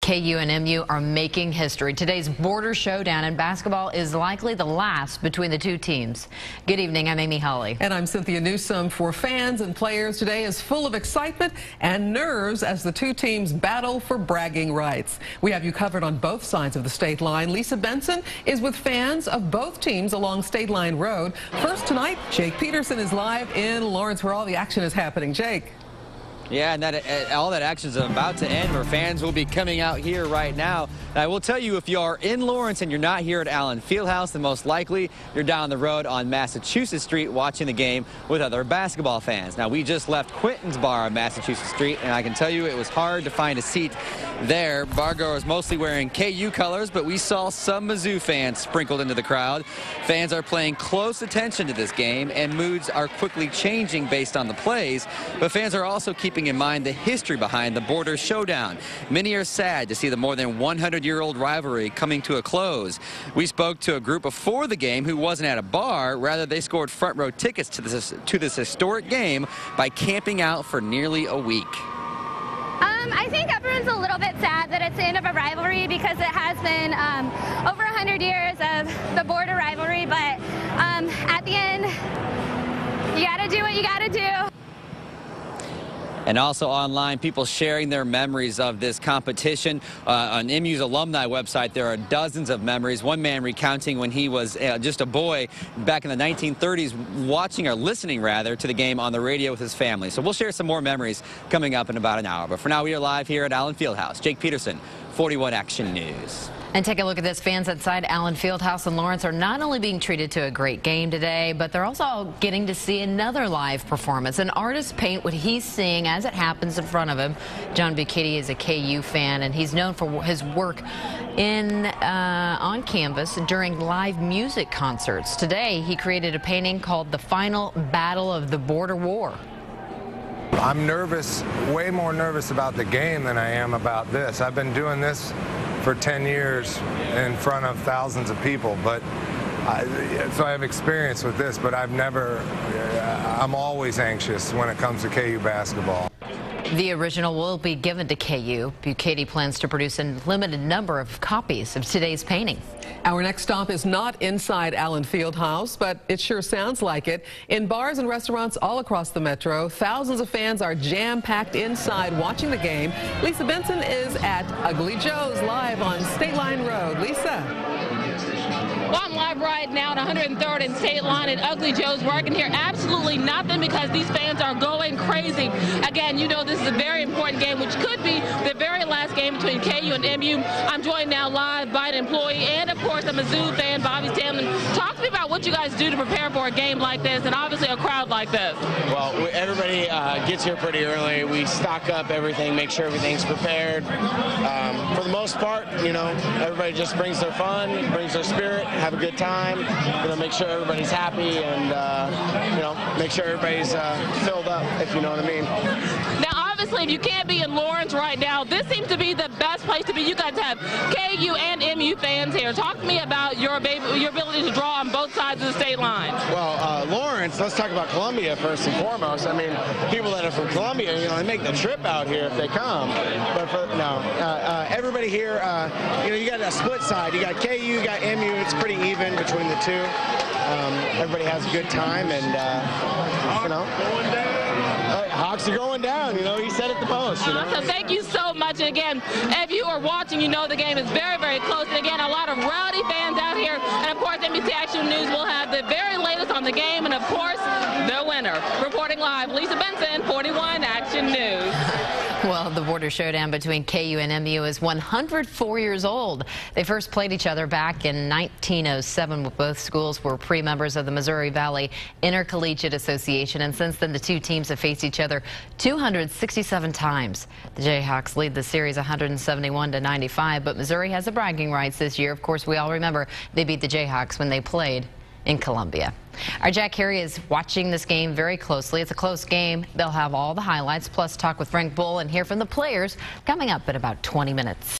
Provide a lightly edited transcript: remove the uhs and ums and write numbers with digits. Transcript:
KU and MU are making history. Today's Border Showdown in basketball is likely the last between the two teams. Good evening, I'm Amy Holly. And I'm Cynthia Newsome. For fans and players, today is full of excitement and nerves as the two teams battle for bragging rights. We have you covered on both sides of the state line. Lisa Benson is with fans of both teams along State Line Road. First tonight, Jake Peterson is live in Lawrence where all the action is happening. Jake. Yeah, and all that action is about to end, where fans will be coming out here right now. And I will tell you, if you are in Lawrence and you're not here at Allen Fieldhouse, then most likely you're down the road on Massachusetts Street watching the game with other basketball fans. Now, we just left Quinton's Bar on Massachusetts Street, and I can tell you it was hard to find a seat there. Bargoers mostly wearing KU colors, but we saw some Mizzou fans sprinkled into the crowd. Fans are paying close attention to this game, and moods are quickly changing based on the plays, but fans are also keeping in mind the history behind the Border Showdown. Many are sad to see the more than 100-year-old rivalry coming to a close. We spoke to a group before the game who wasn't at a bar. Rather, they scored front row tickets to this historic game by camping out for nearly a week. I think everyone's a little bit sad that it's the end of a rivalry because it has been over 100 years of the border rivalry, but at the end, you gotta do what you gotta do. And also online, people sharing their memories of this competition. On MU's alumni website, there are dozens of memories. One man recounting when he was just a boy back in the 1930s, watching or listening, rather, to the game on the radio with his family. So we'll share some more memories coming up in about an hour. But for now, we are live here at Allen Fieldhouse. Jake Peterson, 41 Action News. And take a look at this. Fans inside Allen Fieldhouse in Lawrence are not only being treated to a great game today, but they're also getting to see another live performance. An artist paint what he's seeing as it happens in front of him. John Bucchetti is a KU fan, and he's known for his work on canvas during live music concerts. Today, he created a painting called The Final Battle of the Border War. I'm nervous, way more nervous about the game than I am about this. I've been doing this for 10 years in front of thousands of people, but so I have experience with this, but I'm always anxious when it comes to KU basketball. The original will be given to KU. Bucchetti plans to produce a limited number of copies of today's painting. Our next stop is not inside Allen Fieldhouse, but it sure sounds like it. In bars and restaurants all across the metro, thousands of fans are jam-packed inside watching the game. Lisa Benson is at Ugly Joe's live on State Line Road. Lisa. Well, I'm live right now at 103rd and State Line at Ugly Joe's, where I can hear absolutely nothing because these fans are going crazy. Again, you know this is a very important game, which could be the very last game between KU and MU. I'm joined now live by an employee and, of course, a Mizzou fan, Bobby Stanley. Talk to me about what you guys do to prepare for a game like this and obviously a crowd like this. Well, everybody gets here pretty early. We stock up everything, make sure everything's prepared. For the most part, you know, everybody just brings their fun, brings their spirit, have a good time, you know, make sure everybody's happy and, you know, make sure everybody's filled up, if you know what I mean. Now, obviously, if you can't be in Lawrence right now, this seems to be the best place to be. You guys have KU and MU fans here. Talk to me about your ability to draw on both sides of the state line. Well, Lawrence, let's talk about Columbia first and foremost. I mean, people that are from Columbia, you know, they make the trip out here if they come. But everybody here, you know, you got a split side. You got KU, you got MU. It's pretty even between the two. Everybody has a good time, and you know, Hawks are going down. You know, he said it the most. You know? Awesome. Thank you so much. And again, if you are watching, you know the game is very, very close. And again, a lot of rowdy fans out here. And of course, NBC Action News will have the very latest on the game, and of course, the winner. Reporting live, Lisa Benson, 41 Action News. Well, the Border Showdown between KU and MU is 104 years old. They first played each other back in 1907. Both schools were pre-members of the Missouri Valley Intercollegiate Association, and since then the two teams have faced each other 267 times. The Jayhawks lead the series 171-95, but Missouri has the bragging rights this year. Of course, we all remember they beat the Jayhawks when they played in Columbia. Our Jack Harry is watching this game very closely. It's a close game. They'll have all the highlights, plus talk with Frank Bull and hear from the players coming up in about 20 minutes.